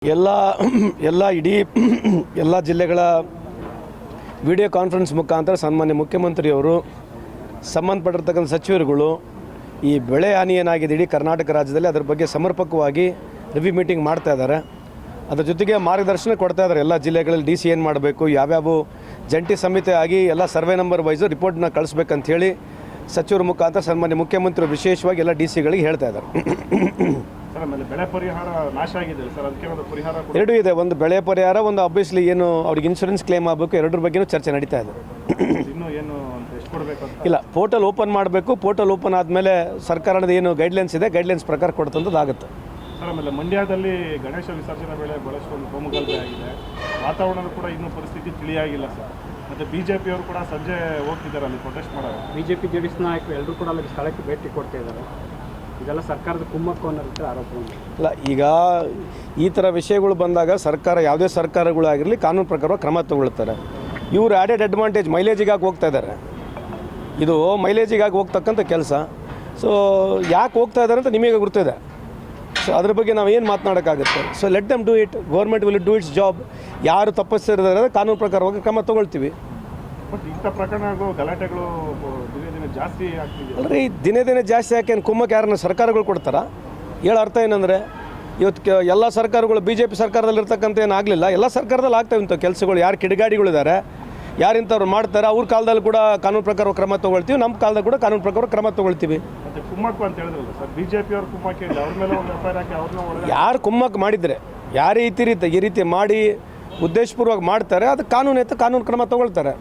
ಎಲ್ಲ ಇಡೀ ಎಲ್ಲ ಜಿಲ್ಲೆಗಳ ವಿಡಿಯೋ ಕಾನ್ಫರೆನ್ಸ್ ಮುಖಾಂತರ ಸನ್ಮಾನ್ಯ ಮುಖ್ಯಮಂತ್ರಿಯವರು ಸಂಬಂಧಪಟ್ಟಿರ್ತಕ್ಕಂಥ ಸಚಿವರುಗಳು ಈ ಬೆಳೆ ಹಾನಿ ಏನಾಗಿದೆ ಇಡೀ ಕರ್ನಾಟಕ ರಾಜ್ಯದಲ್ಲಿ ಅದರ ಬಗ್ಗೆ ಸಮರ್ಪಕವಾಗಿ ರಿವ್ಯೂ ಮೀಟಿಂಗ್ ಮಾಡ್ತಾ ಇದ್ದಾರೆ. ಅದರ ಜೊತೆಗೆ ಮಾರ್ಗದರ್ಶನ ಕೊಡ್ತಾ ಇದ್ದಾರೆ. ಎಲ್ಲ ಜಿಲ್ಲೆಗಳಲ್ಲಿ ಡಿ ಸಿ ಏನು ಮಾಡಬೇಕು, ಯಾವ್ಯಾವ ಜಂಟಿ ಸಮಿತಿ ಆಗಿ ಎಲ್ಲ ಸರ್ವೆ ನಂಬರ್ ವೈಸು ರಿಪೋರ್ಟ್ನ ಕಳಿಸ್ಬೇಕಂತೇಳಿ ಸಚಿವರ ಮುಖಾಂತರ ಸನ್ಮಾನ್ಯ ಮುಖ್ಯಮಂತ್ರಿ ವಿಶೇಷವಾಗಿ ಎಲ್ಲ ಡಿ ಸಿಗಳಿಗೆ ಹೇಳ್ತಾ ಇದ್ದಾರೆ. ಬೆಳೆ ಪರಿಹಾರ ನಾಶ ಆಗಿದೆ ಸರ್, ಅದಕ್ಕೆ ಒಂದು ಪರಿಹಾರ ಎರಡೂ ಇದೆ. ಒಂದು ಬೆಳೆ ಪರಿಹಾರ, ಒಂದು ಆಬ್ವಿಯಸ್ಲಿ ಏನು ಅವ್ರಿಗೆ ಇನ್ಶೂರೆನ್ಸ್ ಕ್ಲೇಮ್ ಆಗಬೇಕು, ಎರಡರ ಬಗ್ಗೆನೂ ಚರ್ಚೆ ನಡೀತಾ ಇದೆ. ಇನ್ನೂ ಏನು ಎಷ್ಟು ಕೊಡಬೇಕು ಅಂತ ಇಲ್ಲ, ಪೋರ್ಟಲ್ ಓಪನ್ ಮಾಡಬೇಕು. ಪೋರ್ಟಲ್ ಓಪನ್ ಆದಮೇಲೆ ಸರ್ಕಾರದ ಏನು ಗೈಡ್ಲೈನ್ಸ್ ಇದೆ, ಗೈಡ್ಲೈನ್ಸ್ ಪ್ರಕಾರ ಕೊಡ್ತಂಥದ್ದಾಗುತ್ತೆ. ಸರ್, ಆಮೇಲೆ ಮಂಡ್ಯದಲ್ಲಿ ಗಣೇಶ ವಿಸರ್ಜನೆ ವೇಳೆ ಬಳಸುವ ಕೋಮುಗಲಭೆ ಆಗಿದೆ. ವಾತಾವರಣ ಕೂಡ ಇನ್ನೂ ಪರಿಸ್ಥಿತಿ ತಿಳಿಯಾಗಿಲ್ಲ ಸರ್. ಮತ್ತು ಬಿಜೆಪಿಯವರು ಕೂಡ ಸಂಜೆ ಹೋಗ್ತಿದ್ದಾರೆ ಅಲ್ಲಿ ಪ್ರೊಟೆಸ್ಟ್ ಮಾಡೋರು. ಬಿಜೆಪಿ ಜೆಡಿಎಸ್ ನಾಯಕರು ಎಲ್ಲರೂ ಕೂಡ ಅಲ್ಲಿ ಸ್ಥಳಕ್ಕೆ ಭೇಟಿ ಕೊಡ್ತಾ ಇದ್ದಾರೆ. ಇದೆಲ್ಲ ಸರ್ಕಾರದ ಕುಮ್ಮಕ್ಕು ಅನ್ನೋ ರೀತಿ ಆರೋಪ. ಇಲ್ಲ, ಈಗ ಈ ಥರ ವಿಷಯಗಳು ಬಂದಾಗ ಸರ್ಕಾರ, ಯಾವುದೇ ಸರ್ಕಾರಗಳಾಗಿರಲಿ ಕಾನೂನು ಪ್ರಕಾರ ಕ್ರಮ ತಗೊಳ್ತಾರೆ. ಇವರು ಆ್ಯಡೆಡ್ ಅಡ್ವಾಂಟೇಜ್ ಮೈಲೇಜಿಗಾಗಿ ಹೋಗ್ತಾ ಇದ್ದಾರೆ. ಇದು ಮೈಲೇಜಿಗಾಗಿ ಹೋಗ್ತಕ್ಕಂಥ ಕೆಲಸ. ಸೊ ಯಾಕೆ ಹೋಗ್ತಾ ಇದ್ದಾರೆ ಅಂತ ನಿಮಗೆ ಗೊತ್ತಿದೆ. ಸೊ ಅದ್ರ ಬಗ್ಗೆ ನಾವು ಏನು ಮಾತನಾಡೋಕ್ಕಾಗುತ್ತೆ. So let them do it. Government will do its job. ಯಾರು ತಪ್ಪಿಸಿದ್ದಾರೆ ಕಾನೂನು ಪ್ರಕಾರವಾಗಿ ಕ್ರಮ ತೊಗೊಳ್ತೀವಿ. ಬಟ್ ಇಂಥ ಪ್ರಕರಣಗಳು, ಗಲಾಟೆಗಳು ದಿನೇ ದಿನೇ ಜಾಸ್ತಿ ಆಗ್ತಿದೆ. ಅಲ್ರಿ, ದಿನೇ ದಿನೇ ಜಾಸ್ತಿ ಯಾಕೆ ಕುಮ್ಮಕ್ಕೆ ಯಾರನ್ನ ಸರ್ಕಾರಗಳು ಕೊಡ್ತಾರಾ? ಹೇಳೋ ಅರ್ಥ ಏನಂದರೆ, ಇವತ್ತು ಎಲ್ಲ ಸರ್ಕಾರಗಳು ಬಿ ಜೆ ಪಿ ಸರ್ಕಾರದಲ್ಲಿರ್ತಕ್ಕಂಥ ಏನಾಗಲಿಲ್ಲ, ಎಲ್ಲ ಸರ್ಕಾರದಲ್ಲಿ ಆಗ್ತಾವೆ ಇಂಥ ಕೆಲಸಗಳು. ಯಾರು ಕಿಡಿಗಾಡಿಗಳಿದ್ದಾರೆ, ಯಾರಿಂಥವ್ರು ಮಾಡ್ತಾರೆ, ಅವ್ರ ಕಾಲದಲ್ಲಿ ಕೂಡ ಕಾನೂನು ಪ್ರಕಾರ ಕ್ರಮ ತೊಗೊಳ್ತೀವಿ. ನಮ್ಮ ಕಾಲದಲ್ಲಿ ಕೂಡ ಕಾನೂನು ಪ್ರಕಾರ ಕ್ರಮ ತೊಗೊಳ್ತೀವಿ. ಮತ್ತು ಕುಮ್ಮಕ್ಕು ಅಂತ ಹೇಳಿದ್ರಲ್ಲ ಸರ್, ಬಿಜೆಪಿ ಅವ್ರ ಕುಮ್ಮಕ್ಕೆ ಅವ್ರ ಮೇಲೆ ಒಂದು ಎಫ್ ಐ ಆರ್ ಹಾಕಿ ಅವ್ರನ್ನ ಯಾರು ಕುಮ್ಮಕ್ಕೆ ಮಾಡಿದರೆ, ಯಾರೇ ಈ ರೀತಿ ಮಾಡಿ ಉದ್ದೇಶಪೂರ್ವಕ ಮಾಡ್ತಾರೆ, ಅದು ಕಾನೂನು ಕ್ರಮ ತೊಗೊಳ್ತಾರೆ.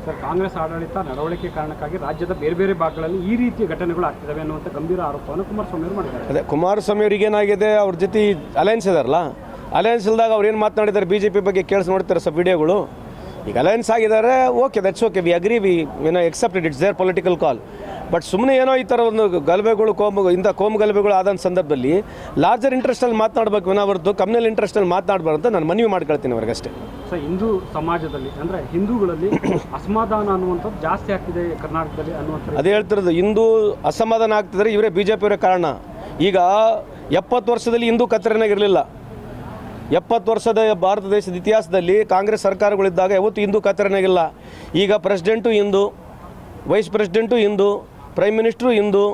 ಸರ್, ಕಾಂಗ್ರೆಸ್ ಆಡಳಿತ ನಡವಳಿಕೆ ಕಾರಣಕ್ಕಾಗಿ ರಾಜ್ಯದ ಬೇರೆ ಬೇರೆ ಭಾಗಗಳಲ್ಲಿ ಈ ರೀತಿಯ ಘಟನೆಗಳು ಆಗ್ತಿದ್ದಾವೆ ಅನ್ನುವಂಥ ಗಂಭೀರ ಆರೋಪವನ್ನು ಕುಮಾರಸ್ವಾಮಿ ಅವರು ಮಾಡಿದ್ದಾರೆ. ಅದೇ ಕುಮಾರಸ್ವಾಮಿ ಅವ್ರಿಗೆ ಏನಾಗಿದೆ, ಅವ್ರ ಜೊತೆ ಅಲಯನ್ಸ್ ಇದಾರಲ್ಲ, ಅಲಯನ್ಸ್ ಇಲ್ದಾಗ ಅವ್ರು ಏನು ಮಾತನಾಡಿದ್ದಾರೆ ಬಿ ಜೆ ಪಿ ಬಗ್ಗೆ ಕೇಳಿಸಿ ನೋಡ್ತಾರೆ ಸರ್ ವಿಡಿಯೋಗಳು. ಈಗ ಅಲಯನ್ಸ್ ಆಗಿದ್ದಾರೆ, okay, that's okay, we agree, we accepted, it's their political call. But ಸುಮ್ಮನೆ ಏನೋ ಈ ಥರ ಒಂದು ಗಲಭೆಗಳು, ಕೋಮು ಗಲಭೆಗಳು ಆದ ಸಂದರ್ಭದಲ್ಲಿ ಲಾರ್ಜರ್ ಇಂಟ್ರೆಸ್ಟಲ್ಲಿ ಮಾತನಾಡಬೇಕು ಹೊರತು ಕಮ್ಯುನಲ್ ಇಂಟ್ರೆಸ್ಟಲ್ಲಿ ಮಾತನಾಡಬಾರ್ದು ಅಂತ ನಾನು ಮನವಿ ಮಾಡ್ಕೊಳ್ತೀನಿ ಅವ್ರಿಗಷ್ಟೇ. ಸೊ ಹಿಂದೂ ಸಮಾಜದಲ್ಲಿ ಅಂದರೆ ಹಿಂದೂಗಳಲ್ಲಿ ಅಸಮಾಧಾನ ಅನ್ನುವಂಥದ್ದು ಜಾಸ್ತಿ ಆಗ್ತಿದೆ ಕರ್ನಾಟಕದಲ್ಲಿ ಅನ್ನುವಂಥ ಅದೇ ಹೇಳ್ತಿರೋದು. ಹಿಂದೂ ಅಸಮಾಧಾನ ಆಗ್ತಿದ್ರೆ ಇವರೇ ಬಿ ಜೆ ಪಿಯವರೇ ಕಾರಣ. ಈಗ 70 ವರ್ಷದಲ್ಲಿ ಹಿಂದೂ ಕತ್ತರನಾಗಿರಲಿಲ್ಲ. 70 ವರ್ಷದ ಭಾರತ ದೇಶದ ಇತಿಹಾಸದಲ್ಲಿ ಕಾಂಗ್ರೆಸ್ ಸರ್ಕಾರಗಳಿದ್ದಾಗ ಯಾವತ್ತೂ ಹಿಂದೂ ಕತ್ತರನಾಗಿಲ್ಲ. ಈಗ president Hindu, wise president Hindu, prime minister Hindu.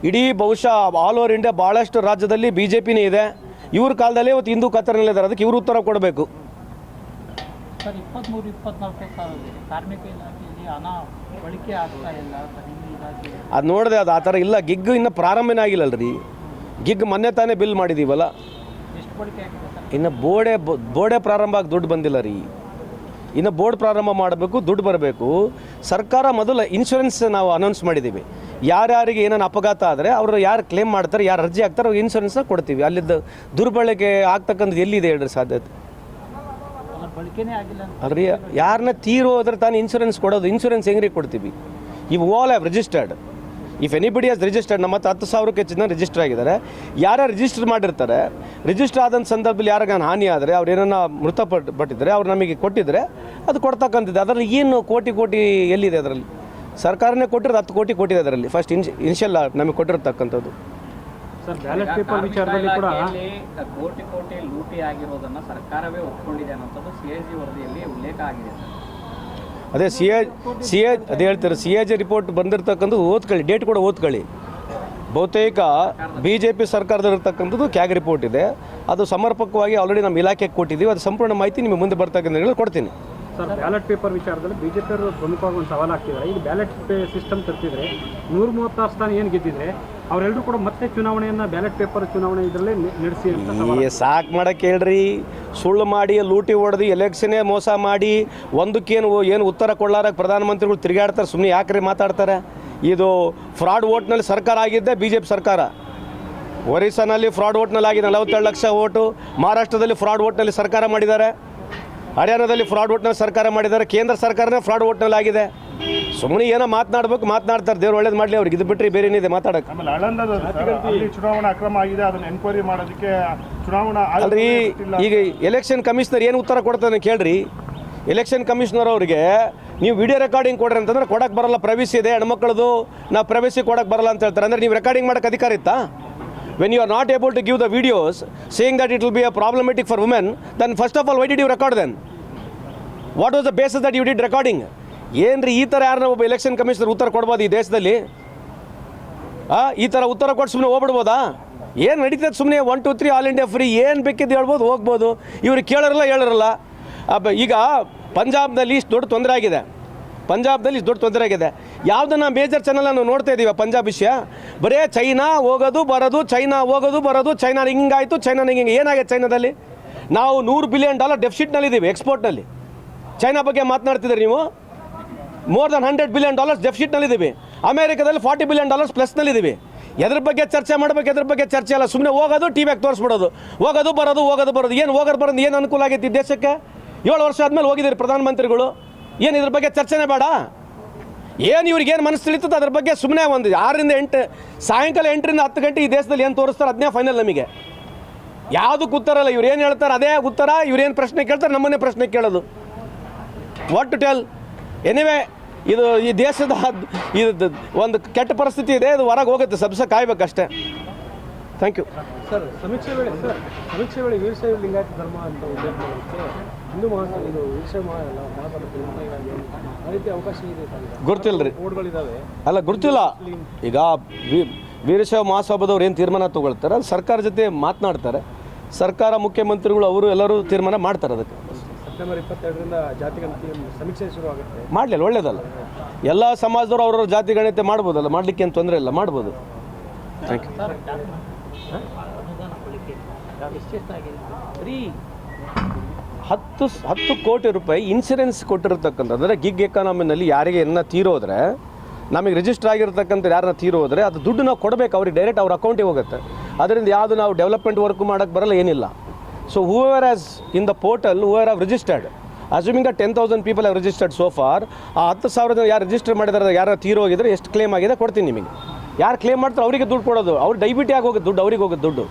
ಇಡೀ ಬಹುಶಃ ಆಲ್ ಓವರ್ ಇಂಡಿಯಾ ಭಾಳಷ್ಟು ರಾಜ್ಯದಲ್ಲಿ ಬಿ ಜೆ ಪಿನೇ ಇದೆ. ಇವ್ರ ಕಾಲದಲ್ಲೇ ಇವತ್ತು ಹಿಂದೂ ಕತ್ತರನಲ್ಲಿದ್ದಾರೆ. ಅದಕ್ಕೆ ಇವರು ಉತ್ತರ ಕೊಡಬೇಕು. ಸರ್, 23-24 ಕಾರ್ಮಿಕ ಇಲಾಖೆಯಲ್ಲಿ ಹಣ ಬಳಕೆ ಆಗ್ತಾ ಇಲ್ಲ. ಅದು ನೋಡಿದೆ, ಅದು ಆ ಥರ ಇಲ್ಲ. ಗಿಗ್ ಇನ್ನೂ ಪ್ರಾರಂಭನೇ ಆಗಿಲ್ಲಲ್ರಿ. ಗಿಗ್ ಮೊನ್ನೆ ತಾನೇ ಬಿಲ್ ಮಾಡಿದ್ದೀವಲ್ಲ. ಎಷ್ಟು ಬಳಕೆ ಆಗಿದೆ ಸರ್? ಇನ್ನು ಬೋರ್ಡೇ ಪ್ರಾರಂಭ ಆಗಿ ದುಡ್ಡು ಬಂದಿಲ್ಲ ರೀ. ಇನ್ನು ಬೋರ್ಡ್ ಪ್ರಾರಂಭ ಮಾಡಬೇಕು, ದುಡ್ಡು ಬರಬೇಕು. ಸರ್ಕಾರ ಮೊದಲು ಇನ್ಶೂರೆನ್ಸ್ ನಾವು ಅನೌನ್ಸ್ ಮಾಡಿದ್ದೀವಿ. ಯಾರ್ಯಾರಿಗೆ ಏನೇನು ಅಪಘಾತ ಆದರೆ ಅವರು ಯಾರು ಕ್ಲೇಮ್ ಮಾಡ್ತಾರೆ, ಯಾರು ಅರ್ಜಿ ಹಾಕ್ತಾರೆ, ಅವ್ರಿಗೆ ಇನ್ಶೂರೆನ್ಸ್ನ ಕೊಡ್ತೀವಿ. ಅಲ್ಲಿದ್ದು ದುರ್ಬಳಕೆ ಆಗ್ತಕ್ಕಂಥದ್ದು ಎಲ್ಲಿದೆ ಹೇಳ್ರಿ ಸಾಧ್ಯತೆ? ಬಳಕೆನೇ ಆಗಿಲ್ಲ ಅಲ್ರಿ, ಯಾರನ್ನ ತೀರೋ ಹೋದ್ರೆ ತಾನು ಇನ್ಶೂರೆನ್ಸ್ ಕೊಡೋದು. ಇನ್ಶೂರೆನ್ಸ್ ಹೆಂಗ್ರಿ ಕೊಡ್ತೀವಿ? ಇವು all have registered. If anybody has registered, ನಮ್ಮ 10,000ಕ್ಕೆ ಹೆಚ್ಚು ಜನ ರಿಜಿಸ್ಟರ್ ಆಗಿದ್ದಾರೆ. ಯಾರ್ಯಾರು ರಿಜಿಸ್ಟರ್ ಮಾಡಿರ್ತಾರೆ, ರಿಜಿಸ್ಟರ್ ಆದಂಥ ಸಂದರ್ಭದಲ್ಲಿ ಯಾರಿಗಾನ ಹಾನಿ ಆದರೆ, ಅವ್ರು ಏನನ್ನ ಮೃತಪಟ್ಟಿದ್ದಾರೆ, ಅವ್ರು ನಮಗೆ ಕೊಟ್ಟಿದ್ರೆ ಅದು ಕೊಡ್ತಕ್ಕಂಥದ್ದು. ಅದರಲ್ಲಿ ಏನು ಕೋಟಿ ಎಲ್ಲಿದೆ? ಅದರಲ್ಲಿ ಸರ್ಕಾರನೇ ಕೊಟ್ಟಿರೋದು 10 ಕೋಟಿ ಕೊಟ್ಟಿದೆ. ಅದರಲ್ಲಿ ಫಸ್ಟ್ ಇನಿಷಿಯಲ್ ನಮಗೆ ಕೊಟ್ಟಿರ್ತಕ್ಕಂಥದ್ದು. ಸರ್, ಬ್ಯಾಲೆಟ್ ಪೇಪರ್ ವಿಚಾರದಲ್ಲಿ ಕೂಡ ಕೋಟಿ ಲೂಟಿ ಆಗಿರೋದನ್ನು ಸರ್ಕಾರವೇ ಒಪ್ಪಿಕೊಂಡಿದೆ ಅನ್ನೋಂಥದ್ದು CAG ವರದಿಯಲ್ಲಿ ಉಲ್ಲೇಖ ಆಗಿದೆ ಸರ್. ಅದೇ ಅದೇ ಹೇಳ್ತಾರೆ, CAG ರಿಪೋರ್ಟ್ ಬಂದಿರತಕ್ಕಂಥದ್ದು ಓದ್ಕೊಳ್ಳಿ, ಡೇಟ್ ಕೂಡ ಓದ್ಕೊಳ್ಳಿ. ಬಹುತೇಕ ಬಿ ಜೆ ಪಿ ಸರ್ಕಾರದಲ್ಲಿರ್ತಕ್ಕಂಥದ್ದು ಕ್ಯಾಗ್ ರಿಪೋರ್ಟ್ ಇದೆ. ಅದು ಸಮರ್ಪಕವಾಗಿ ಆಲ್ರೆಡಿ ನಮ್ಮ ಇಲಾಖೆಗೆ ಕೊಟ್ಟಿದ್ದೀವಿ. ಅದು ಸಂಪೂರ್ಣ ಮಾಹಿತಿ ನಿಮಗೆ ಮುಂದೆ ಬರ್ತಕ್ಕಂಥ ಕೊಡ್ತೀನಿ. ಸರ್, ಬ್ಯಾಲೆಟ್ ಪೇಪರ್ ವಿಚಾರದಲ್ಲಿ ಬಿಜೆಪಿ ಅವರು ಪ್ರಮುಖವಾಗಿ ಒಂದು ಸವಾಲು ಆಗ್ತಿದ್ದಾರೆ. ಈಗ ಬ್ಯಾಲೆಟ್ ಸಿಸ್ಟಮ್ ತರ್ತಿದ್ರೆ 136 ಸ್ಥಾನ ಏನು ಗೆದ್ದಿದ್ರೆ ಅವರೆಲ್ಲರೂ ಕೂಡ ಮತ್ತೆ ಚುನಾವಣೆಯನ್ನು ಬ್ಯಾಲೆಟ್ ಪೇಪರ್ ಚುನಾವಣೆ ಇದರಲ್ಲೇ ನಡೆಸಿ ಅಂತ ಸಾಕು ಮಾಡೋಕ್ಕೆ ಹೇಳ್ರಿ. ಸುಳ್ಳು ಮಾಡಿ, ಲೂಟಿ ಹೊಡೆದು, ಎಲೆಕ್ಷನ್ನೇ ಮೋಸ ಮಾಡಿ, ಏನು ಉತ್ತರ ಕೊಡಲಾರಕ್ಕೆ ಪ್ರಧಾನಮಂತ್ರಿಗಳು ತಿರುಗಾಡ್ತಾರೆ. ಸುಮ್ಮನೆ ಯಾಕ್ರಿ ಮಾತಾಡ್ತಾರೆ? ಇದು ಫ್ರಾಡ್ ವೋಟ್ನಲ್ಲಿ ಸರ್ಕಾರ ಆಗಿದ್ದೆ ಬಿ ಜೆ ಪಿ ಸರ್ಕಾರ. ಒರಿಸ್ಸಾನಲ್ಲಿ ಫ್ರಾಡ್ ವೋಟ್ನಲ್ಲಿ ಆಗಿದೆ 47 ಲಕ್ಷ ವೋಟು. ಮಹಾರಾಷ್ಟ್ರದಲ್ಲಿ ಫ್ರಾಡ್ ವೋಟ್ನಲ್ಲಿ ಸರ್ಕಾರ ಮಾಡಿದ್ದಾರೆ. ಹರಿಯಾಣದಲ್ಲಿ ಫ್ರಾಡ್ ವೋಟ್ನಲ್ಲಿ ಸರ್ಕಾರ ಮಾಡಿದ್ದಾರೆ. ಕೇಂದ್ರ ಸರ್ಕಾರನೇ ಫ್ರಾಡ್ ವೋಟ್ನಲ್ಲಿ ಆಗಿದೆ. ಸುಮ್ಮನೆ ಏನೋ ಮಾತನಾಡ್ತಾರೆ. ದೇವ್ರು ಒಳ್ಳೇದು ಮಾಡಲಿ ಅವ್ರಿಗೆ. ಇದು ಬಿಟ್ಟರೆ ಬೇರೆ ಏನಿದೆ ಮಾತಾಡೋಕ್ಕೆ? ಆಮೇಲೆ ಆಳಂದದಲ್ಲಿ ಚುನಾವಣಾ ಅಕ್ರಮ ಆಗಿದೆ, ಅದನ್ನು ಎನ್ಕ್ವೈರಿ ಮಾಡೋದಕ್ಕೆ ಚುನಾವಣಾ ಅಲ್ರಿ, ಈಗ ಎಲೆಕ್ಷನ್ ಕಮಿಷನರ್ ಏನು ಉತ್ತರ ಕೊಡ್ತಾನೆ ಕೇಳ್ರಿ. ಎಲೆಕ್ಷನ್ ಕಮಿಷನರ್ ಅವರಿಗೆ ನೀವು ವಿಡಿಯೋ ರೆಕಾರ್ಡಿಂಗ್ ಕೊಡ್ರಿ ಅಂತಂದ್ರೆ ಕೊಡಕ್ಕೆ ಬರಲ್ಲ, ಪ್ರೈವಸಿ ಇದೆ ಹೆಣ್ಮಕ್ಳದು, ನಾವು ಪ್ರೈವಸಿ ಕೊಡಕ್ಕೆ ಬರಲ್ಲ ಅಂತ ಹೇಳ್ತಾರೆ. ಅಂದರೆ ನೀವು ರೆಕಾರ್ಡಿಂಗ್ ಮಾಡೋಕ್ಕೆ ಅಧಿಕಾರ ಇತ್ತಾ? when you are not able to give the videos saying that it will be a problematic for women, then first of all, why did you record then? What was the basis that you did recording? ಏನ್ರಿ ಈ ಥರ ಯಾರನ್ನ ಒಬ್ಬ election commissioner ಉತ್ತರ ಕೊಡ್ಬೋದು ಈ ದೇಶದಲ್ಲಿ? ಈ ಥರ ಉತ್ತರ ಕೊಟ್ಟು ಸುಮ್ಮನೆ ಹೋಗ್ಬಿಡ್ಬೋದಾ? ಏನು ನಡೀತದೆ ಸುಮ್ಮನೆ 1 2 3 ಆಲ್ ಇಂಡಿಯಾ ಫ್ರೀ, ಏನು ಬೇಕಿದ್ದು ಹೇಳ್ಬೋದು, ಹೋಗ್ಬೋದು. ಇವ್ರು ಕೇಳೋರಲ್ಲ. ಈಗ ಪಂಜಾಬ್ನಲ್ಲಿ ಇಷ್ಟು ದೊಡ್ಡ ತೊಂದರೆ ಆಗಿದೆ. ಯಾವುದನ್ನ ಮೇಜರ್ ಚಾನಲ್ ನಾವು ನೋಡ್ತಾ ಇದ್ದೀವಿ ಪಂಜಾಬ್ ವಿಷಯ? ಬರೇ ಚೈನಾ ಹೋಗೋದು ಬರೋದು, ಚೈನಾ ಹಿಂಗಾಯಿತು, ಚೈನಾ ಹಿಂಗೆ. ಏನಾಗಿದೆ ಚೈನಾದಲ್ಲಿ? ನಾವು $100 ಬಿಲಿಯನ್ ಡೆಫಿಸಿಟ್ನಲ್ಲಿದ್ದೀವಿ ಎಕ್ಸ್ಪೋರ್ಟ್ನಲ್ಲಿ. ಚೈನಾ ಬಗ್ಗೆ ಮಾತನಾಡ್ತಿದ್ದೀರಿ ನೀವು. ಮೋರ್ ದನ್ $100 ಬಿಲಿಯನ್ ಡೆಫಿಸಿಟ್ನಲ್ಲಿದ್ದೀವಿ. ಅಮೇರಿಕಾದಲ್ಲಿ $40 ಬಿಲಿಯನ್ ಪ್ಲಸ್ನಲ್ಲಿದ್ದೀವಿ. ಎದ್ರ ಬಗ್ಗೆ ಚರ್ಚೆ ಮಾಡಬೇಕು? ಎದ್ರ ಬಗ್ಗೆ ಚರ್ಚೆ ಅಲ್ಲ, ಸುಮ್ಮನೆ ಹೋಗೋದು, ಟಿ ವಿಯಾಗಿ ತೋರಿಸ್ಬಿಡೋದು, ಹೋಗೋದು ಬರೋದು. ಏನು ಹೋಗೋದು ಬರೋದು ಏನು ಅನುಕೂಲ ಆಗೈತಿ ದೇಶಕ್ಕೆ? 7 ವರ್ಷ ಆದಮೇಲೆ ಹೋಗಿದ್ದೀರಿ ಪ್ರಧಾನಮಂತ್ರಿಗಳು. ಏನು ಇದ್ರ ಬಗ್ಗೆ ಚರ್ಚೆನೇ ಬೇಡ? ಏನು ಇವ್ರಿಗೇನು ಮನಸ್ಸು ತಿಳಿತದೆ ಅದ್ರ ಬಗ್ಗೆ ಸುಮ್ಮನೆ ಒಂದು 6 ರಿಂದ 8 ಸಾಯಂಕಾಲ 8 ರಿಂದ 10 ಗಂಟೆ ಈ ದೇಶದಲ್ಲಿ ಏನು ತೋರಿಸ್ತಾರೆ ಅದನ್ನೇ ಫೈನಲ್ ನಮಗೆ. ಯಾವುದಕ್ಕೆ ಉತ್ತರ ಅಲ್ಲ. ಇವ್ರು ಏನು ಹೇಳ್ತಾರೆ ಅದೇ ಉತ್ತರ, ಇವ್ರೇನು ಪ್ರಶ್ನೆ ಕೇಳ್ತಾರೆ ನಮ್ಮನ್ನೇ ಪ್ರಶ್ನೆ ಕೇಳೋದು. What to tell? ಎನಿವೇ, ಇದು ಈ ದೇಶದ ಇದು ಒಂದು ಕೆಟ್ಟ ಪರಿಸ್ಥಿತಿ ಇದೆ. ಇದು ಹೊರಗೆ ಹೋಗುತ್ತೆ, ಸಬ್ಸ ಕಾಯ್ಬೇಕಷ್ಟೇ. Thank you sir. ಸಮೀಕ್ಷೆ ವೇಳೆ ವೀರಶೈವ ಲಿಂಗಾಯತ ಧರ್ಮ ಅಂತ ಉಲ್ಲೇಖ ಮಾಡೋದಕ್ಕೆ ಹಿಂದೂ ಇದು ವೀರಶೈವ ಆ ರೀತಿ ಅವಕಾಶ ಇದೆ? ಗೊತ್ತಿಲ್ಲ ರೀ, ಓಟ್ಗಳಿದ್ದಾವೆ ಅಲ್ಲ ಗೊತ್ತಿಲ್ಲ. ಈಗ ವೀರಶೈವ ಮಹಾಸಭಾದವ್ರು ಏನು ತೀರ್ಮಾನ ತೊಗೊಳ್ತಾರೆ ಅದು ಸರ್ಕಾರ ಜೊತೆ ಮಾತನಾಡ್ತಾರೆ. ಸರ್ಕಾರ, ಮುಖ್ಯಮಂತ್ರಿಗಳು ಅವರು ಎಲ್ಲರೂ ತೀರ್ಮಾನ ಮಾಡ್ತಾರೆ. ಅದಕ್ಕೆ ಸೆಪ್ಟೆಂಬರ್ 22ರಿಂದ ಜಾತಿ ಗಣತಿ ಸಮೀಕ್ಷೆ ಶುರು ಆಗುತ್ತೆ. ಮಾಡಲಿಲ್ಲ, ಒಳ್ಳೇದಲ್ಲ. ಎಲ್ಲ ಸಮಾಜದವರು ಅವ್ರವ್ರ ಜಾತಿ ಗಣತಿ ಮಾಡ್ಬೋದಲ್ಲ, ಮಾಡಲಿಕ್ಕೆ ಏನು ತೊಂದರೆ ಇಲ್ಲ, ಮಾಡ್ಬೋದು. Thank you. 10 ಕೋಟಿ ರೂಪಾಯಿ ಇನ್ಸೂರೆನ್ಸ್ ಕೊಟ್ಟಿರತಕ್ಕಂಥದ್ದು. ಅಂದರೆ ಗಿಗ್ ಎಕಾನಮಿನಲ್ಲಿ ಯಾರಿಗೆ ಏನ ತೀರೋದ್ರೆ, ನಮಗೆ ರಿಜಿಸ್ಟರ್ ಆಗಿರ್ತಕ್ಕಂಥ ಯಾರನ್ನ ತೀರೋದ್ರೆ ಅದು ದುಡ್ಡು ನಾವು ಕೊಡಬೇಕು ಅವ್ರಿಗೆ, ಡೈರೆಕ್ಟ್ ಅವ್ರ ಅಕೌಂಟಿಗೆ ಹೋಗುತ್ತೆ. ಅದರಿಂದ ಯಾವುದು ನಾವು ಡೆವಲಪ್ಮೆಂಟ್ ವರ್ಕ್ ಮಾಡೋಕ್ಕೆ ಬರಲ್ಲ, ಏನಿಲ್ಲ. So whoever has in the portal, whoever have registered, assuming that 10,000 people have registered so far, ಆ 10,000 ಯಾರು ರಿಜಿಸ್ಟರ್ ಮಾಡಿದಾರೆ, ಯಾರು ತೀರೋಗಿದ್ರೆ ಎಷ್ಟು ಕ್ಲೇಮ್ ಆಗಿದೆ ಕೊಡ್ತೀನಿ ನಿಮಗೆ. ಯಾರು ಕ್ಲೇಮ್ ಮಾಡ್ತಾರೆ ಅವರಿಗೆ ದುಡ್ಡು ಕೊಡೋದು. ಅವ್ರು ಡೈಬಿಟಿ ಆಗಿ ಹೋಗುತ್ತೆ ದುಡ್ಡು, ಅವ್ರಿಗೆ ಹೋಗುತ್ತೆ ದುಡ್ಡು.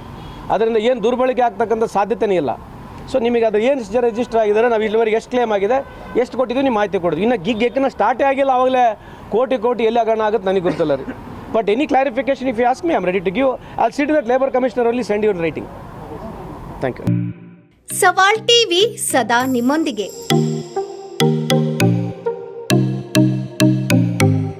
ಅದರಿಂದ ಏನು ದುರ್ಬಳಕೆ ಆಗ್ತಕ್ಕಂಥ ಸಾಧ್ಯತೆಯೇ ಇಲ್ಲ. ಸೊ ನಿಮಗೆ ಅದು ಏನು ರಿಜಿಸ್ಟರ್ ಆಗಿದ್ದಾರೆ, ನಾವು ಇಲ್ಲಿವರೆಗೆ ಎಷ್ಟು ಕ್ಲೇಮ್ ಆಗಿದೆ, ಎಷ್ಟು ಕೊಟ್ಟಿದ್ದೀವಿ, ನಿಮ್ಮ ಮಾಹಿತಿ ಕೊಡೋದು. ಇನ್ನು ಗಿಗ್ ಎಕ್ಕನ ಸ್ಟಾರ್ಟೇ ಆಗಿಲ್ಲ, ಆವಾಗಲೇ ಕೋಟಿ ಎಲ್ಲಿ ಆಗೋಣ ಆಗುತ್ತೆ ನನಗೆ ಗೊತ್ತಿಲ್ಲ ರೀ. But any clarification if you ask me, I am ready to give. I will see to that labour commissioner only send you in writing. Thank you. Sawal TV ಸದಾ ನಿಮ್ಮೊಂದಿಗೆ.